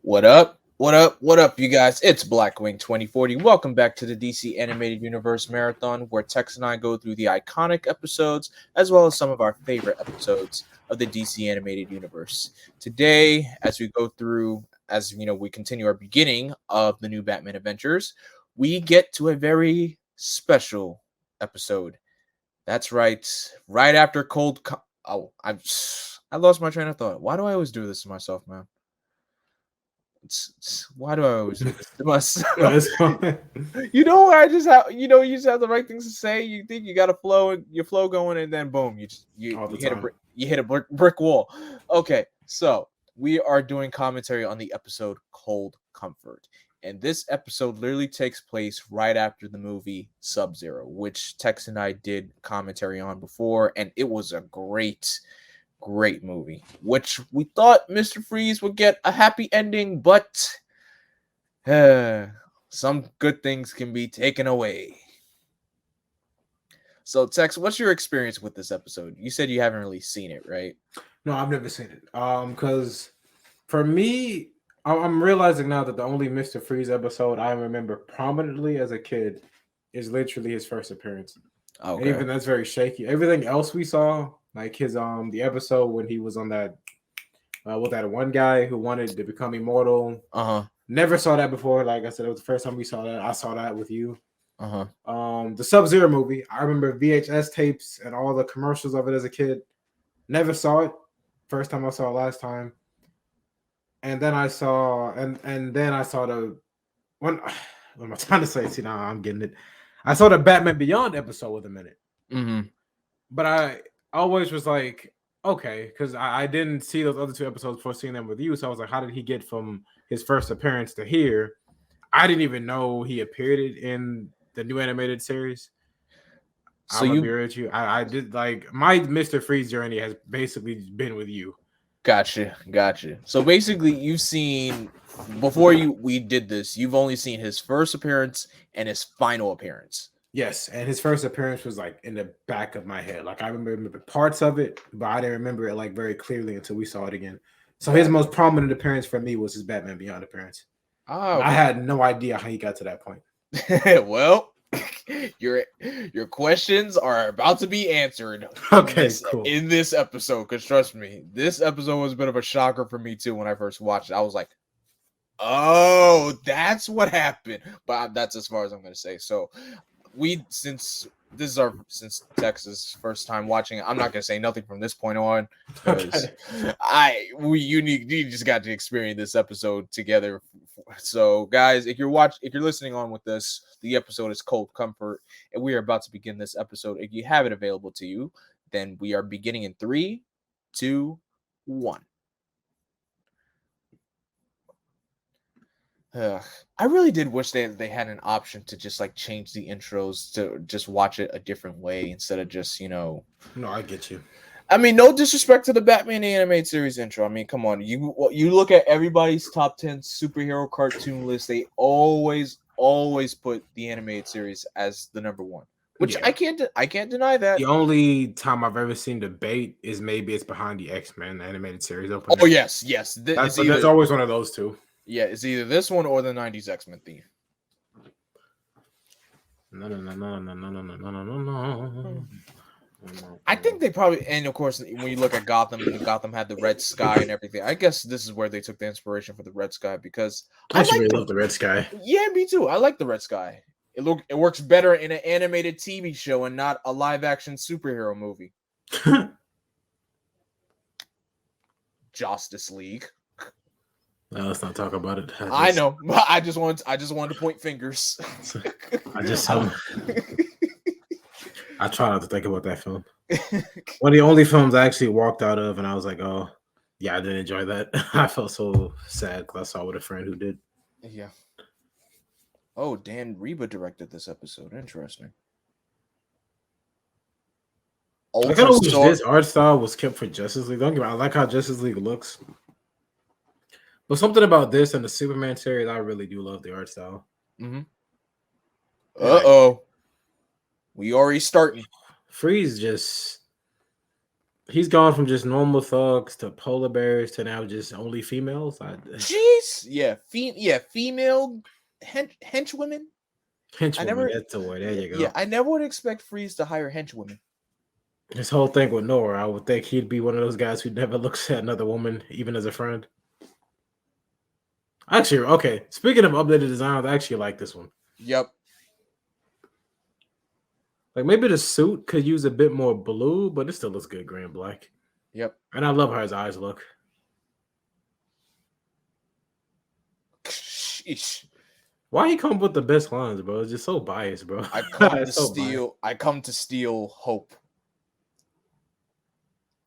What up? What up? What up, you guys? It's Blackwing 2040. Welcome back to the DC Animated Universe Marathon, where Tex and I go through the iconic episodes as well as some of our favorite episodes of the DC Animated Universe. Today, as we go through, as you know, we continue our beginning of the new Batman Adventures, we get to a very special episode. That's right. Right after I lost my train of thought. Why do I always do this to myself, man? Why do I always do this to myself? You know, I just have you just have the right things to say. You think you got a your flow going, and then boom, you hit a brick wall. Okay, so we are doing commentary on the episode Cold Comfort, and this episode literally takes place right after the movie Subzero, which Tex and I did commentary on before, and it was a great movie, which we thought Mr. Freeze would get a happy ending, but some good things can be taken away. So, Tex, what's your experience with this episode? You said you haven't really seen it, right? No, I've never seen it. Because for me, I'm realizing now that the only Mr. Freeze episode I remember prominently as a kid is literally his first appearance. Okay. And even that's very shaky. Everything else we saw, like his the episode when he was on that with that one guy who wanted to become immortal. Never saw that before. Like I said, it was the first time we saw that. I saw that with you. The Subzero movie. I remember VHS tapes and all the commercials of it as a kid. Never saw it. First time I saw it last time. And then I saw and then I saw the one. What am I trying to say? See, now I'm getting it. I saw the Batman Beyond episode with a minute. But I always was like, okay, because I didn't see those other two episodes before seeing them with you. So I was like, how did he get from his first appearance to here? I didn't even know he appeared in the new animated series. So I'm gonna be real with you. I did like my Mr. Freeze journey has basically been with you. Gotcha. So basically, you've seen before we did this. You've only seen his first appearance and his final appearance. Yes, and his first appearance was like in the back of my head. Like I remember parts of it, but I didn't remember it like very clearly until we saw it again. So his most prominent appearance for me was his Batman Beyond appearance. Oh, okay. I had no idea how he got to that point. Well, your questions are about to be answered. Okay, cool. In this episode, because trust me, this episode was a bit of a shocker for me too. When I first watched it, I was like, "Oh, that's what happened." But that's as far as I'm going to say. So, since Tex's first time watching it, I'm not gonna say nothing from this point on because you just got to experience this episode together. So, guys, if you're listening on with us, the episode is Cold Comfort, and we are about to begin this episode. If you have it available to you, then we are beginning in 3, 2, 1. I really did wish they had an option to just like change the intros to just watch it a different way instead of just No, I get you. I mean, no disrespect to the Batman animated series intro. I mean, come on, you look at everybody's top 10 superhero cartoon list. They always put the animated series as the number one, which I can't deny that. The only time I've ever seen debate is maybe it's behind the X-Men animated series. Oh yes, that's always one of those two. Yeah, it's either this one or the 90s X-Men theme. No. I think they probably, and of course, when you look at Gotham had the red sky and everything. I guess this is where they took the inspiration for the red sky because I really love the red sky. Yeah, me too. I like the red sky. It works better in an animated TV show and not a live action superhero movie. Justice League. No, let's not talk about it. I know. I just wanted to point fingers. I try not to think about that film. One of the only films I actually walked out of, and I was like, "Oh, yeah, I didn't enjoy that." I felt so sad because I saw with a friend who did. Yeah. Oh, Dan Reba directed this episode. Interesting. I kind of wish this art style was kept for Justice League. Don't get me wrong, I like how Justice League looks. But something about this and the Superman series, I really do love the art style. Uh-oh. We already starting. Freeze just He's gone from just normal thugs to polar bears to now just only females. Jeez, yeah, female henchwomen. Henchwoman, that's the word. There you go. I never would expect Freeze to hire henchwomen. This whole thing with Nora, I would think he'd be one of those guys who never looks at another woman, even as a friend. Actually, okay. Speaking of updated designs, I actually like this one. Yep. Like maybe the suit could use a bit more blue, but it still looks good, gray and black. Yep. And I love how his eyes look. Sheesh. Why he come up with the best lines, bro? It's just so biased, bro. I come to steal hope.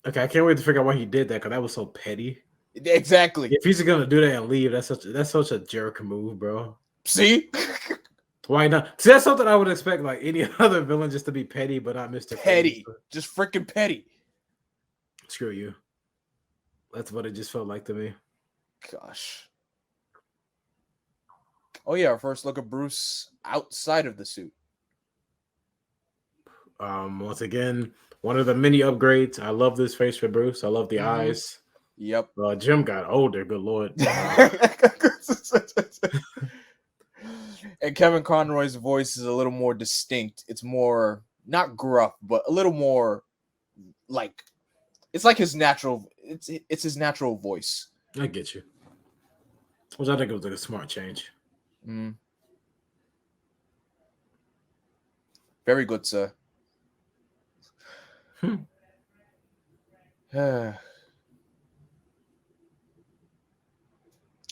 Okay, I can't wait to figure out why he did that because that was so petty. Exactly. If he's gonna do that and leave, that's such a jerk move, bro. See? Why not? See, that's something I would expect like any other villain just to be petty, but not Mr. Petty. Just freaking petty. Screw you. That's what it just felt like to me. Gosh. Oh yeah, our first look at Bruce outside of the suit. Once again, one of the many upgrades. I love this face for Bruce. I love the eyes. Yep. Jim got older. Good Lord. And Kevin Conroy's voice is a little more distinct. It's more not gruff, but a little more like it's like his natural. It's his natural voice. I get you. Which I think it was like a smart change. Very good, sir.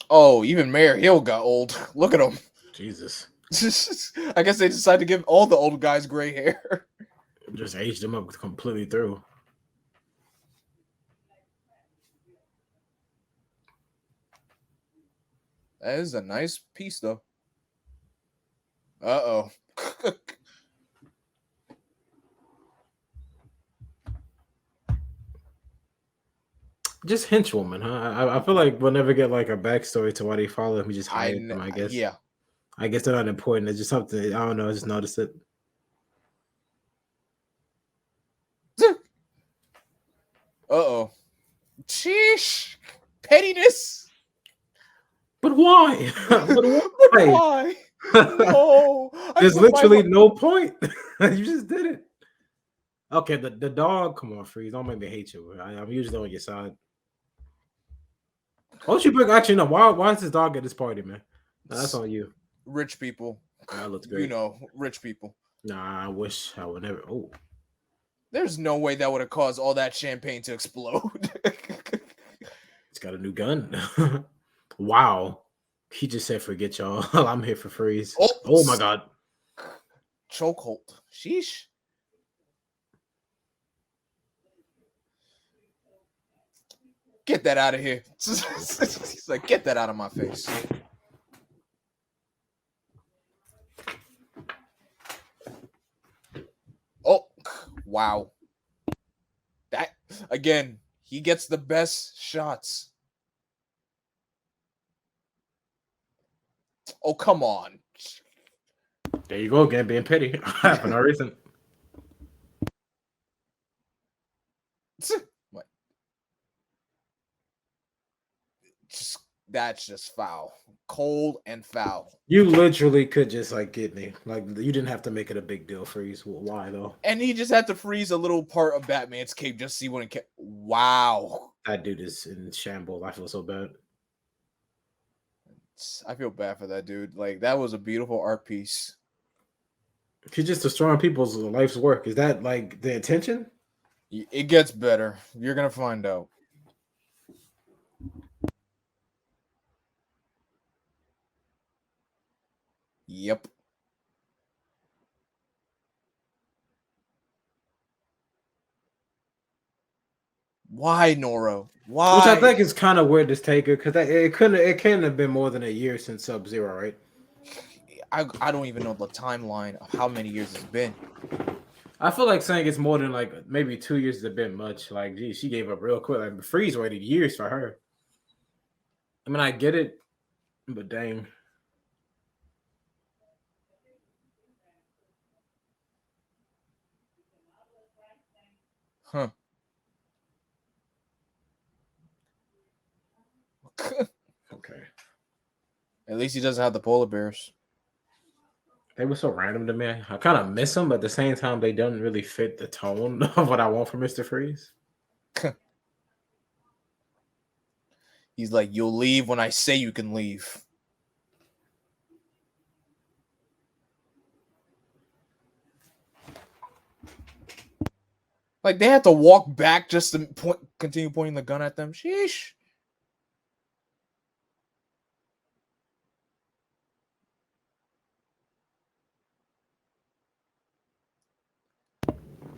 Oh, even Mayor Hill got old. Look at him. Jesus. I guess they decided to give all the old guys gray hair. Just aged him up completely through. That is a nice piece, though. Uh-oh. Just henchwoman, huh? I feel like we'll never get like a backstory to why they follow him. We just hired them, I guess. Yeah. I guess they're not important. It's just something, I don't know. I just noticed it. Uh-oh. Sheesh. Pettiness. But why? But why? No. There's literally no point. You just did it. Okay, the dog. Come on, Freeze. Don't make me hate you. I'm usually on your side. Why don't you bring? Actually, no. Why is this dog at this party, man? No, that's on you. Rich people. That looks great. You know, rich people. Nah, I wish I would never. Oh, there's no way that would have caused all that champagne to explode. It's got a new gun. Wow. He just said, "Forget y'all. I'm here for Freeze." Oh my God. Chokehold. Sheesh. Get that out of here. He's like, get that out of my face. Oh, wow. That, again, he gets the best shots. Oh, come on. There you go again, being petty for no reason. What? That's just foul. Cold and foul. You literally could just like get me. Like you didn't have to make it a big deal, Freeze. Why though? And he just had to freeze a little part of Batman's cape just to see when it came. Wow. That dude is in shambles. I feel so bad. I feel bad for that dude. Like that was a beautiful art piece. He's just destroying people's life's work. Is that like the intention? It gets better. You're gonna find out. Yep. Why, Nora? Why? Which I think is kind of weird to take it because it couldn't have been more than a year since Subzero, right? I don't even know the timeline of how many years it's been. I feel like saying it's more than like maybe 2 years is a bit much. Like, geez, she gave up real quick. Like, Freeze waited years for her. I mean, I get it, but dang. Huh. At least he doesn't have the polar bears. They were so random to me. I kind of miss them, but at the same time, they don't really fit the tone of what I want from Mr. Freeze. He's like, you'll leave when I say you can leave. Like, they had to walk back just to continue pointing the gun at them. Sheesh.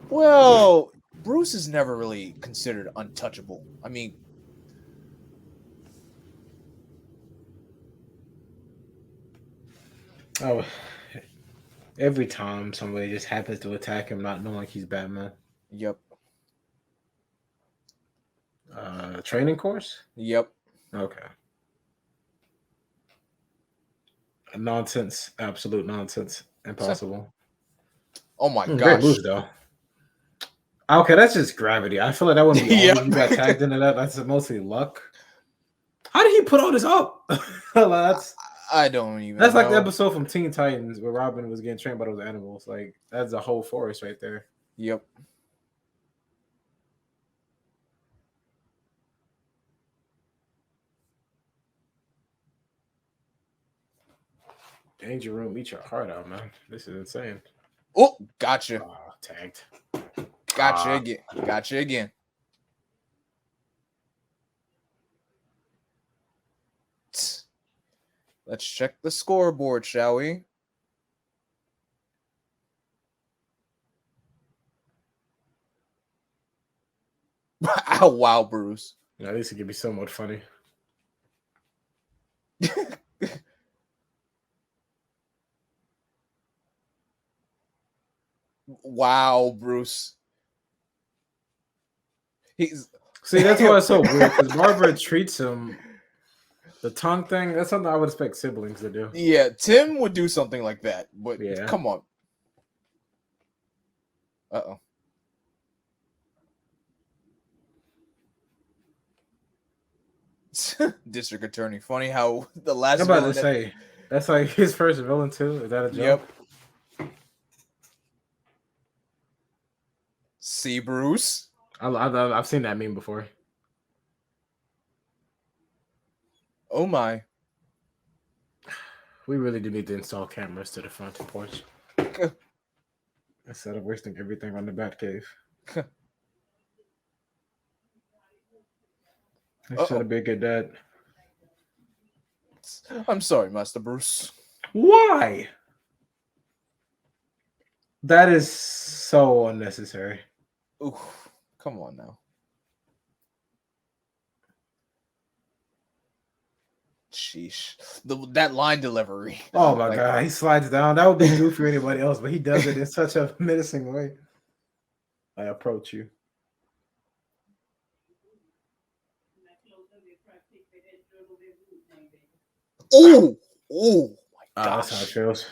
Well, Bruce is never really considered untouchable. I mean, oh, every time somebody just happens to attack him, not knowing he's Batman. Yep. Training course? Yep. Okay. Nonsense. Absolute nonsense. Impossible. Oh my gosh. Great moves, though. Okay, that's just gravity. I feel like that wouldn't be all you got tagged into that. That's mostly luck. How did he put all this up? I don't even That's know. like the episode from Teen Titans where Robin was getting trained by those animals. Like, that's a whole forest right there. Yep. Danger Room, eat your heart out, man. This is insane. Oh, gotcha. Tagged. Gotcha again. Gotcha again. Let's check the scoreboard, shall we? Oh, wow, Bruce. At least it could be somewhat funny. Wow, Bruce. See, that's why it's so weird, because Barbara treats him. The tongue thing, that's something I would expect siblings to do. Yeah, Tim would do something like that, but yeah. Come on. Uh-oh. District Attorney. Funny how the last I'm about to say, that's like his first villain too. Is that a joke? Yep. See, Bruce? I've seen that meme before. Oh my. We really do need to install cameras to the front porch. Instead of wasting everything on the Batcave. I should have been good dad. I'm sorry, Master Bruce. Why? That is so unnecessary. Ooh, come on now. Sheesh. That line delivery. Oh my god, he slides down. That would be goofy for anybody else, but he does it in such a menacing way. I approach you. Oh, oh my gosh. That's how it feels.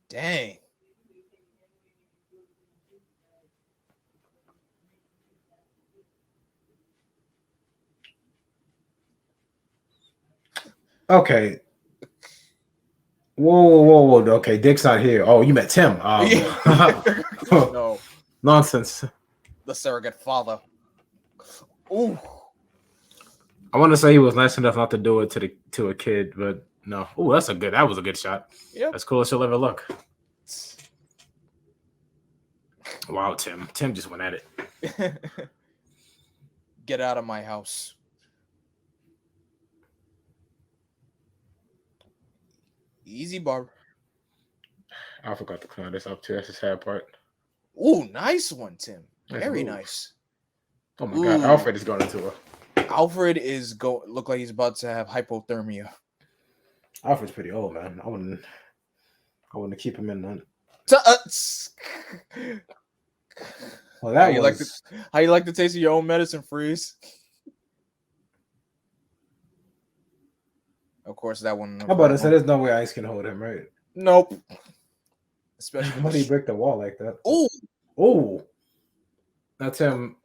Dang. Okay. Whoa. Okay, Dick's not here. Oh, you met Tim. No. Nonsense. The surrogate father. Ooh. I want to say he was nice enough not to do it to a kid, but no. Oh, that was a good shot. Yep. That's cool as you'll ever look. Wow, Tim. Tim just went at it. Get out of my house. Easy, Barb. I forgot to clean this up too. That's the sad part. Ooh, nice one, Tim. Nice Very move. nice. Oh my god, Alfred is going into Alfred is look like he's about to have hypothermia. Alfred's pretty old, man. I wouldn't keep him in none. Well, that how you like the taste of your own medicine, Freeze? Of course, that one. How about it? So there's no way Ice can hold him, right? Nope. Especially when he break the wall like that. Oh. That's him.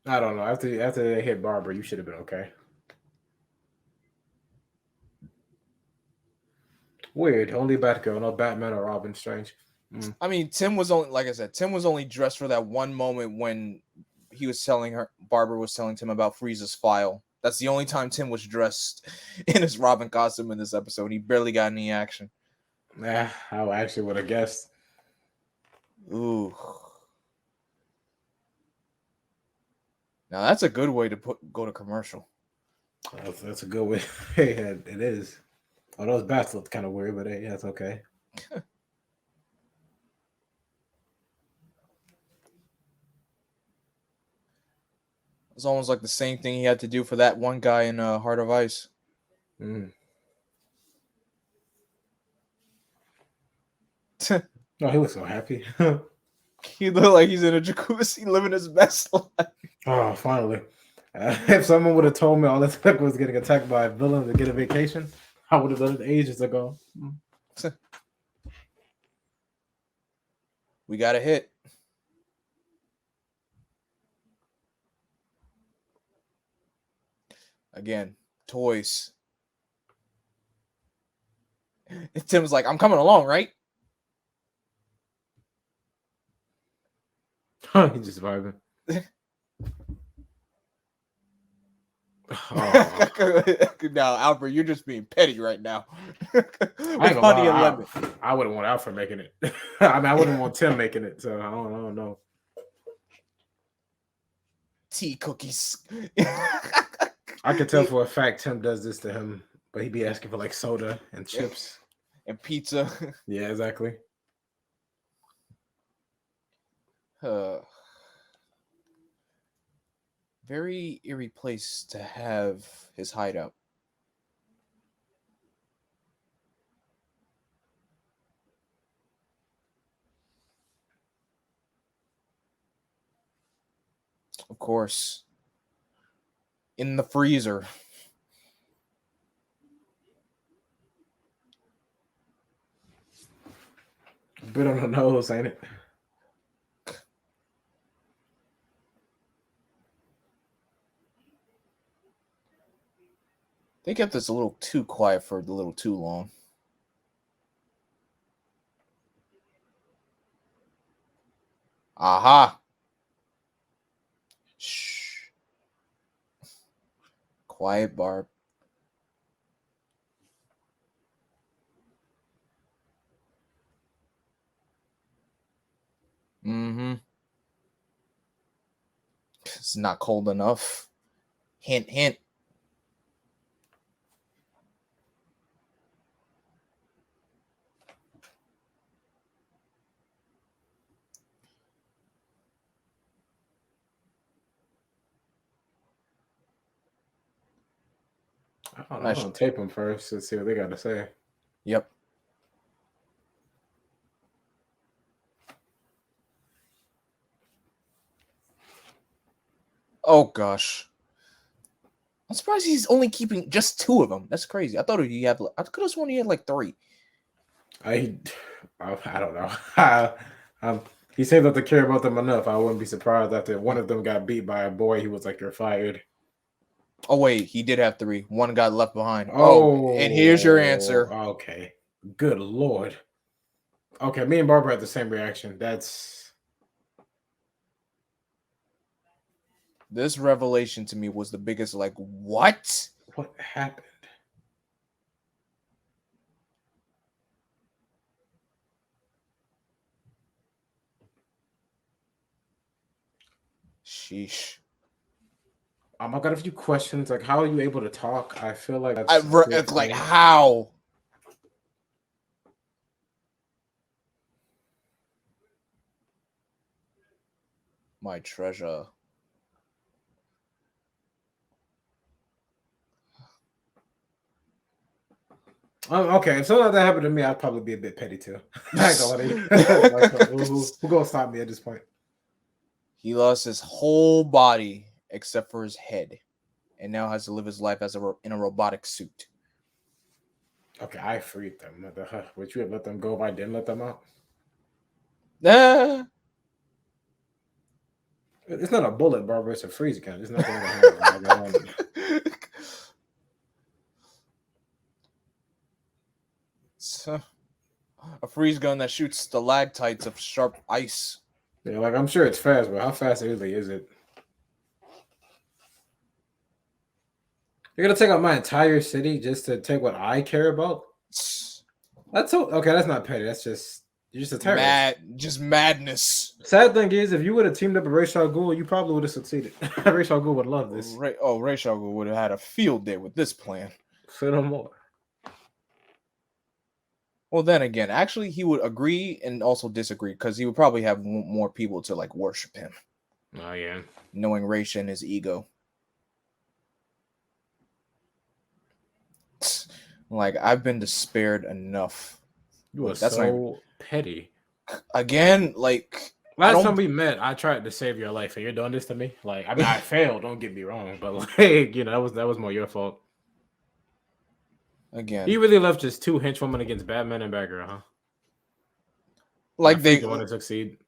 I don't know. After they hit Barbara, you should have been okay. Weird. Only Batgirl, no Batman or Robin. Strange. I mean, Tim was only, like I said, Tim was only dressed for that one moment when he was telling her, Barbara was telling Tim about Frieza's file. That's the only time Tim was dressed in his Robin costume in this episode. He barely got any action. I actually would have guessed. Ooh. Now that's a good way to go to commercial. That's a good way. It is. Oh, those bats look kind of weird, but yeah, it's okay. It's almost like the same thing he had to do for that one guy in Heart of Ice. No, he looks so happy. He looked like he's in a jacuzzi living his best life. Oh, finally. If someone would have told me all this was getting attacked by a villain to get a vacation, I would have done it ages ago. We got a hit. Again, toys. Tim's like, I'm coming along, right? He's just vibing. Now, Albert, you're just being petty right now. I wouldn't want Alfred making it. I mean, I wouldn't want Tim making it. So I don't know. Tea cookies. I can tell for a fact Tim does this to him, but he'd be asking for like soda and chips and pizza. Yeah, exactly. Very eerie place to have his hideout. Of course. In the freezer. A bit on the nose, ain't it? They kept this a little too quiet for a little too long. Aha. Shh. Quiet, Barb. Mm-hmm. It's not cold enough. Hint, hint. I'm gonna tape them first and see what they got to say. Yep. Oh gosh. I'm surprised he's only keeping just 2 of them. That's crazy. I thought he had. I could have sworn he had like 3. I don't know. He seemed not to care about them enough. I wouldn't be surprised after one of them got beat by a boy. He was like, "You're fired." Oh wait, he did have 3. One got left behind. Oh, and here's your answer. Okay. Good Lord. Okay, me and Barbara had the same reaction. This revelation to me was the biggest, like, what? What happened? Sheesh. I've got a few questions. Like, how are you able to talk? I feel like it's like, how? My treasure. Okay, if something like that happened to me, I'd probably be a bit petty too. Who gonna stop me at this point? He lost his whole body except for his head, and now has to live his life as in a robotic suit. Okay, I freed them. Would you have let them go if I didn't let them out? It's not a bullet, Barbara. It's a freeze gun. There's nothing gonna happen. So, a freeze gun that shoots stalactites of sharp ice. Yeah, like I'm sure it's fast, but how fast really is it? You're gonna take out my entire city just to take what I care about? That's so okay. That's not petty. That's just you're just a terrorist. Just madness. Sad thing is, if you would have teamed up with Ra's al Ghul, you probably would have succeeded. Ra's al Ghul would love this. Ra's al Ghul would have had a field day with this plan. Say no more. Well, then again, actually, he would agree and also disagree because he would probably have more people to like worship him. Oh yeah, knowing Ra's and his ego. Like, I've been despaired enough. You are so petty. Again, like last time we met, I tried to save your life, and you're doing this to me. Like, I mean, I failed. Don't get me wrong, but like, you know, that was more your fault. Again, he really left just 2 henchwomen against Batman and Batgirl, huh? Like they want to succeed.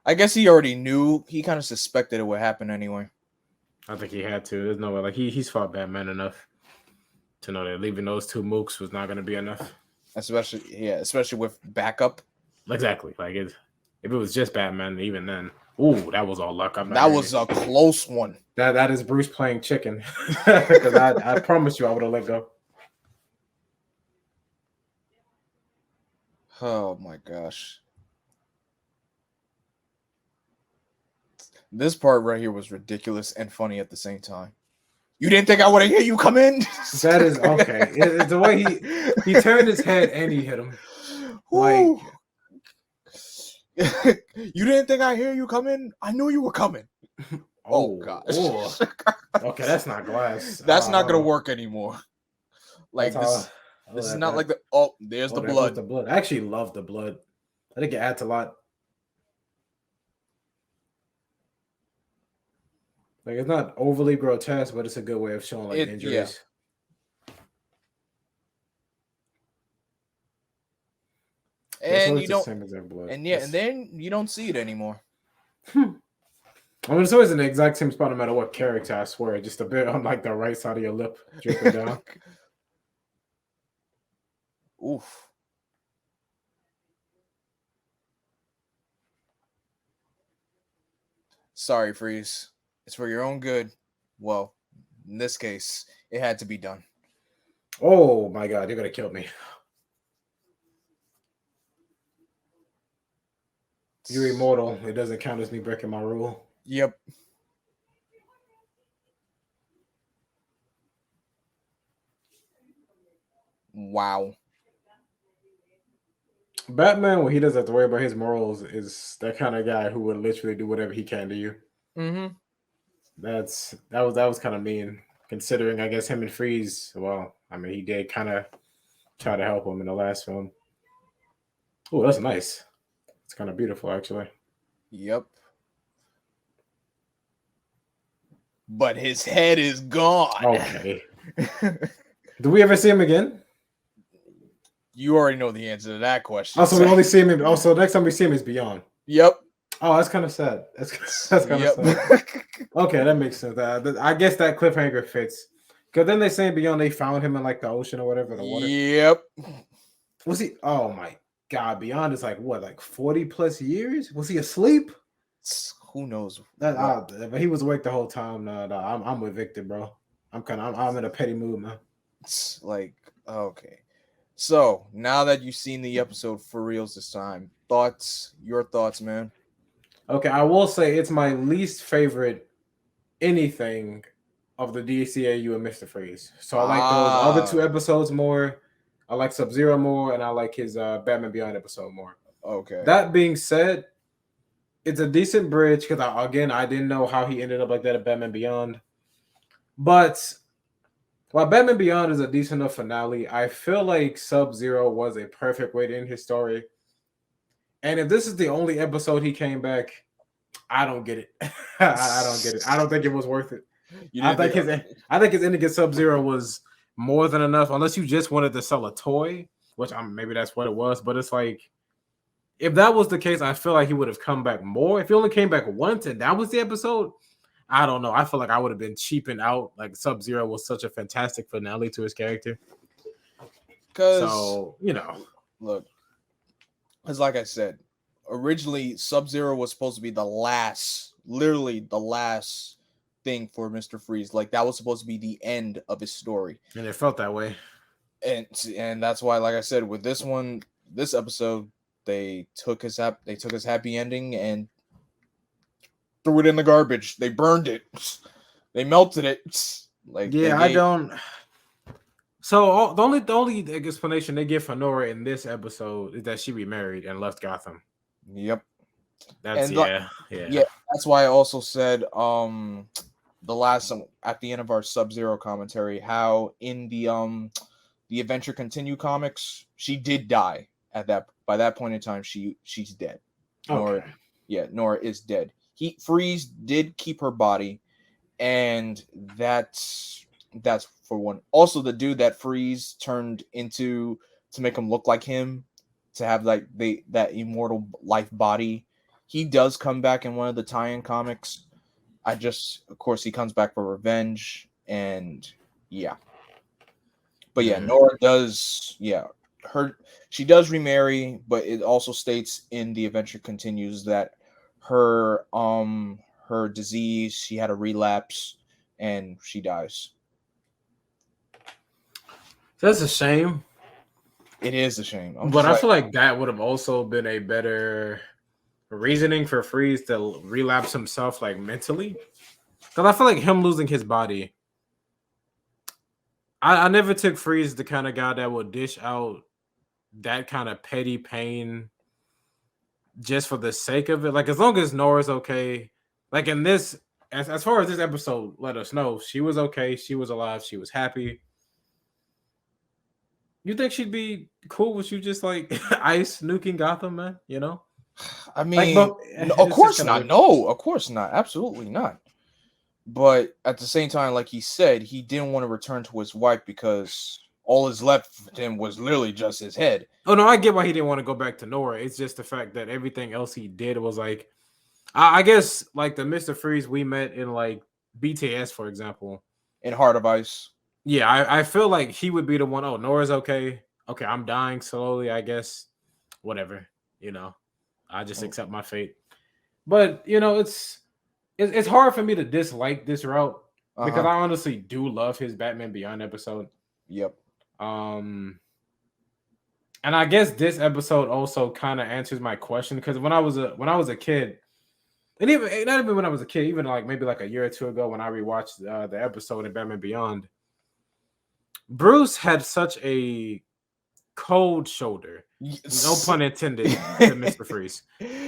I guess he already knew. He kind of suspected it would happen anyway. I think he had to. There's no way. Like he's fought Batman enough to know that leaving those 2 mooks was not going to be enough. Especially with backup. Exactly. Like if it was just Batman, even then, ooh, that was all luck. That was a close one. That is Bruce playing chicken. Because I promise you, I would have let go. Oh my gosh. This part right here was ridiculous and funny at the same time. You didn't think I would have hear you come in? That is okay. It's the way he turned his head and he hit him. Like, you didn't think I hear you come in? I knew you were coming. Oh gosh. Oh. Okay, that's not glass. That's not gonna work anymore. Like this is not like there's the blood. The blood. I actually love the blood. I think it adds a lot. Like it's not overly grotesque, but it's a good way of showing like injuries. Yeah. And you don't, and then you don't see it anymore. I mean, it's always in the exact same spot, no matter what character. I swear, just a bit on like the right side of your lip, dripping down. Oof. Sorry, Freeze. It's for your own good. Well, in this case, it had to be done. Oh my God, you're gonna kill me. You're immortal. It doesn't count as me breaking my rule. Yep. Wow. Batman, when he doesn't have to worry about his morals, is that kind of guy who would literally do whatever he can to you. Mm-hmm. That was kind of mean, considering I guess him and Freeze. Well, I mean, he did kind of try to help him in the last film. Oh, that's nice. It's kind of beautiful, actually. Yep. But his head is gone. Okay. Do we ever see him again? You already know the answer to that question. Also, we only see him. Also, next time we see him is Beyond. Yep. Oh, that's kind of sad. That's kind of sad. Okay, that makes sense. I guess that cliffhanger fits. Because then they say Beyond, they found him in like the ocean or whatever, the water. Yep. Was he? Oh my God, Beyond is like what, like 40 plus years? Was he asleep? Who knows? But he was awake the whole time. No, I'm with Victor, bro. I'm in a petty mood, man. It's like, okay. So now that you've seen the episode for reals this time, your thoughts, man. Okay, I will say it's my least favorite anything of the DCAU and Mr. Freeze. So I like those other 2 episodes more. I like Subzero more, and I like his Batman Beyond episode more. Okay. That being said, it's a decent bridge because I didn't know how he ended up like that at Batman Beyond. But while Batman Beyond is a decent enough finale, I feel like Subzero was a perfect way to end his story. And if this is the only episode he came back, I don't get it. I don't get it. I don't think it was worth it. I think his ending against Subzero was more than enough, unless you just wanted to sell a toy, which maybe that's what it was. But it's like if that was the case, I feel like he would have come back more. If he only came back once and that was the episode, I don't know. I feel like I would have been cheaping out. Like Subzero was such a fantastic finale to his character. So, look, because like I said, originally Subzero was supposed to be literally the last thing for Mr. Freeze. Like that was supposed to be the end of his story. And it felt that way. And that's why, like I said, with this episode, they took his happy ending and threw it in the garbage. They burned it. They melted it. Like I don't. So the only explanation they give for Nora in this episode is that she remarried and left Gotham. Yep. That's yeah. That's why I also said the last at the end of our Subzero commentary how in the Adventure Continue comics she did die by that point in time she's dead. Okay. Nora is dead. Freeze did keep her body, and that's for one. Also, the dude that Freeze turned into to make him look like him, to have like that immortal life body, he does come back in one of the tie-in comics. Of course, he comes back for revenge, and yeah. But yeah, Nora does, she does remarry, but it also states in The Adventure Continues that her disease, she had a relapse, and she dies. That's a shame. It is a shame. But I feel like that would have also been a better reasoning for Freeze to relapse himself, like mentally. Because I feel like him losing his body, I never took Freeze the kind of guy that would dish out that kind of petty pain just for the sake of it. Like, as long as Nora's okay, like in this, as far as this episode let us know, she was okay, she was alive, she was happy. You think she'd be cool with you just like ice nuking Gotham, man? I mean, of course not. No, of course not. Absolutely not. But at the same time, like he said, he didn't want to return to his wife because all is left for him was literally just his head. Oh no, I get why he didn't want to go back to Nora. It's just the fact that everything else he did was like, I guess like the Mr. Freeze we met in like BTS, for example, in Heart of Ice. Yeah, I feel like he would be the one. Oh, Nora's okay. Okay, I'm dying slowly, I guess. Whatever, I just accept my fate. But it's hard for me to dislike this route because I honestly do love his Batman Beyond episode. Yep. And I guess this episode also kind of answers my question because when I was a kid, and even not even when I was a kid, even like maybe like a year or two ago when I rewatched the episode in Batman Beyond. Bruce had such a cold shoulder, no pun intended, to Mr. Freeze.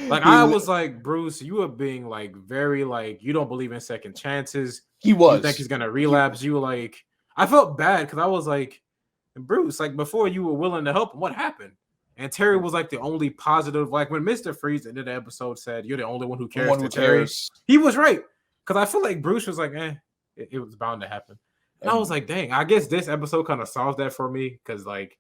Like I was like, Bruce, you are being like very like you don't believe in second chances. He was. You think he's gonna relapse? You like, I felt bad because I was like, Bruce, like before you were willing to help him, what happened? And Terry was like the only positive. Like when Mr. Freeze ended the episode said, "You're the only one who cares." One who cares. He was right because I feel like Bruce was like, it was bound to happen. And I was like, dang, I guess this episode kind of solves that for me because, like,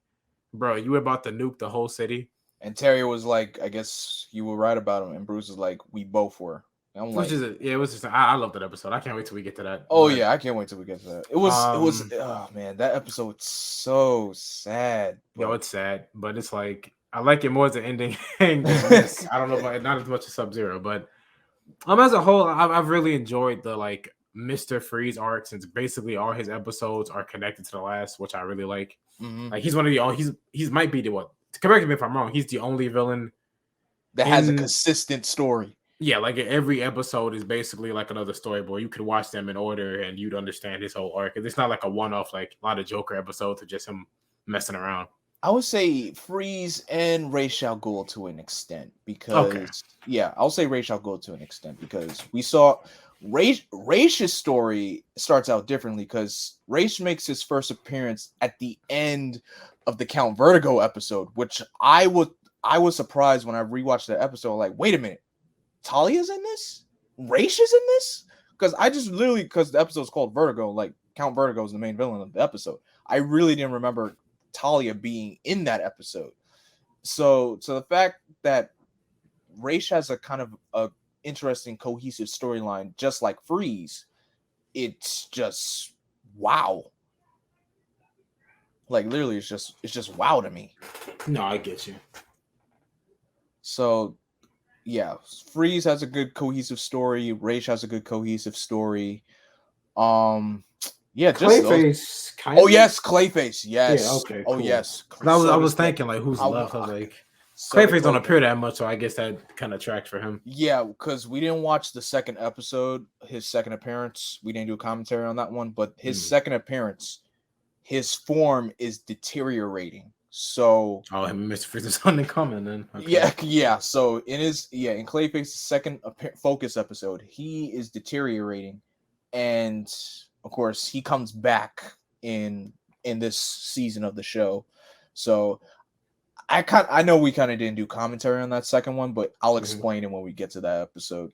bro, you were about to nuke the whole city. And Terry was like, I guess you were right about him. And Bruce was like, we both were. And I'm like, it was just, I love that episode. I can't wait till we get to that. Oh, yeah, I can't wait till we get to that. It was, oh, man, that episode's so sad. Bro. Yo, it's sad, but it's like, I like it more as an ending. I don't know about not as much as Subzero, but as a whole, I've really enjoyed the, like, Mr. Freeze arc since basically all his episodes are connected to the last, which I really like. Mm-hmm. Like he's one of the he's might be the one. Correct me if I'm wrong. He's the only villain that has a consistent story. Yeah, like every episode is basically like another storyboard. You could watch them in order and you'd understand his whole arc. It's not like a one-off, like a lot of Joker episodes of just him messing around. I would say Freeze and Ra's al Ghul to an extent because I'll say Ra's al Ghul to an extent because we saw Raish's story starts out differently because Raish makes his first appearance at the end of the Count Vertigo episode, which I was surprised when I rewatched that episode. Like, wait a minute, Talia's in this? Raish is in this? Because I just literally, because the episode's called Vertigo, like Count Vertigo is the main villain of the episode. I really didn't remember Talia being in that episode. So the fact that Raish has a kind of a interesting cohesive storyline, just like Freeze. It's just wow. Like literally, it's just wow to me. No, I get you. So yeah, Freeze has a good cohesive story. Raish has a good cohesive story. Yeah, just Clayface. Oh yes, Clayface. Yes. Yeah. Okay. Oh Cool. yes. I was thinking like who's left. I was like, Clayface don't appear that much, so I guess that kind of tracks for him. Yeah, because we didn't watch the second episode, his second appearance. We didn't do a commentary on that one, but his second appearance, his form is deteriorating. So him and Mr. Freeze is something coming then. Okay. Yeah. So in Clayface's second focus episode, he is deteriorating, and of course he comes back in this season of the show. So I know we kind of didn't do commentary on that second one, but I'll explain it when we get to that episode.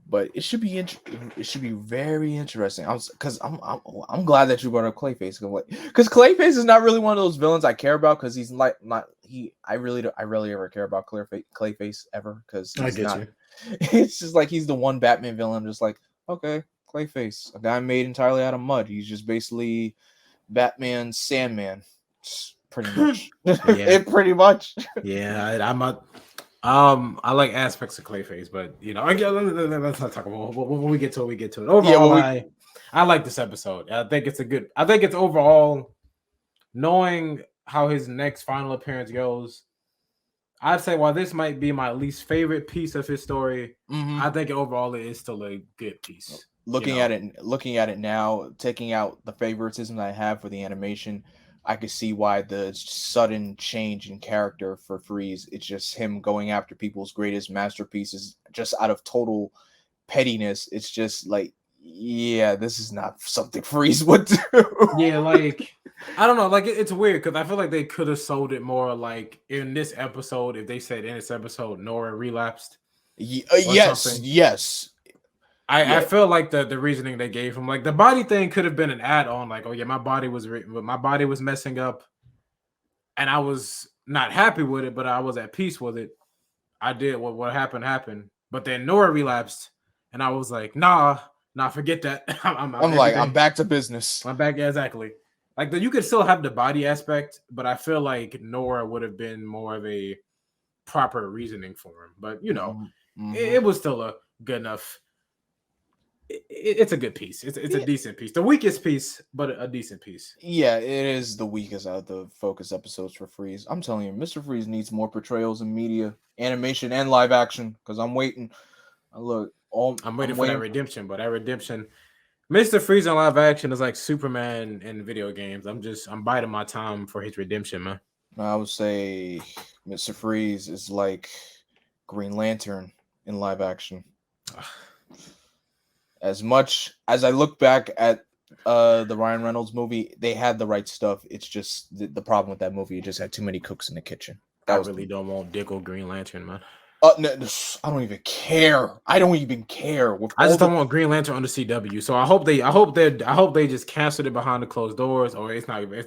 But it should be it should be very interesting. I'm glad that you brought up Clayface, because Clayface is not really one of those villains I care about, because he's like I rarely ever care about Clayface ever, because I get you. It's just like he's the one Batman villain. I'm just like, okay, Clayface, a guy made entirely out of mud. He's just basically Batman's Sandman, pretty much. Pretty much. Yeah, I like aspects of Clayface, but let's not talk about when we get to it. Overall, I like this episode. I think it's overall, knowing how his next final appearance goes, I'd say while this might be my least favorite piece of his story, I think overall it is still a good piece. Looking at it now, taking out the favoritism that I have for the animation, I could see why the sudden change in character for Freeze. It's just him going after people's greatest masterpieces just out of total pettiness. It's just like, yeah, this is not something Freeze would do. Yeah, like, I don't know. Like, it's weird because I feel like they could have sold it more like in this episode, if they said in this episode, Nora relapsed. Yes. I feel like the reasoning they gave him, like the body thing, could have been an add-on. Like, oh yeah, my body was messing up, and I was not happy with it, but I was at peace with it. I did what happened, but then Nora relapsed, and I was like, nah, forget that. I'm back to business. I'm back, exactly. Like you could still have the body aspect, but I feel like Nora would have been more of a proper reasoning for him. But it was still a good enough. It's a good piece. It's a decent piece. The weakest piece, but a decent piece. Yeah, it is the weakest out of the focus episodes for Freeze. I'm telling you, Mr. Freeze needs more portrayals in media, animation, and live action. Because I'm waiting. I'm waiting for that redemption. But that redemption, Mr. Freeze in live action is like Superman in video games. I'm biding my time for his redemption, man. I would say Mr. Freeze is like Green Lantern in live action. As much as I look back at the Ryan Reynolds movie, they had the right stuff. It's just the problem with that movie. It just had too many cooks in the kitchen. I really don't want Dick Green Lantern, man. No, I don't even care. I don't want Green Lantern on the CW. So I hope they just canceled it behind the closed doors, or it's not even.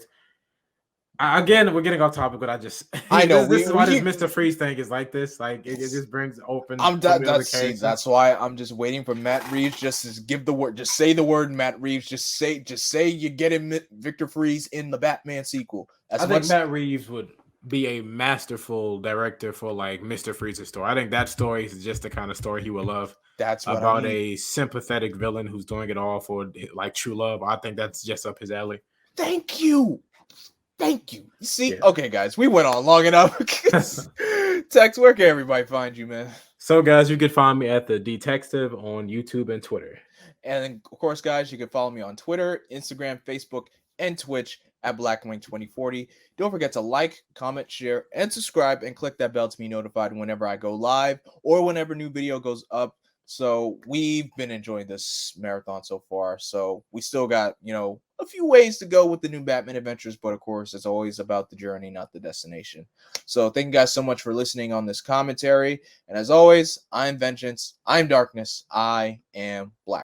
Again, we're getting off topic, but I know this is why this Mr. Freeze thing is like this. Like it just brings open. That's why I'm just waiting for Matt Reeves just to give the word. Just say the word, Matt Reeves. Just say you get him, Victor Freeze, in the Batman sequel. I think Matt Reeves would be a masterful director for like Mr. Freeze's story. I think that story is just the kind of story he would love. That's what about a sympathetic villain who's doing it all for like true love. I think that's just up his alley. Thank you. See, okay, guys, we went on long enough. Tex, where can everybody find you, man? So, guys, you can find me at The Detective on YouTube and Twitter. And, of course, guys, you can follow me on Twitter, Instagram, Facebook, and Twitch at Blackwing2040. Don't forget to like, comment, share, and subscribe, and click that bell to be notified whenever I go live or whenever new video goes up. So we've been enjoying this marathon so far. So we still got, a few ways to go with the new Batman adventures. But of course, it's always about the journey, not the destination. So thank you guys so much for listening on this commentary. And as always, I'm Vengeance. I'm Darkness. I am Black.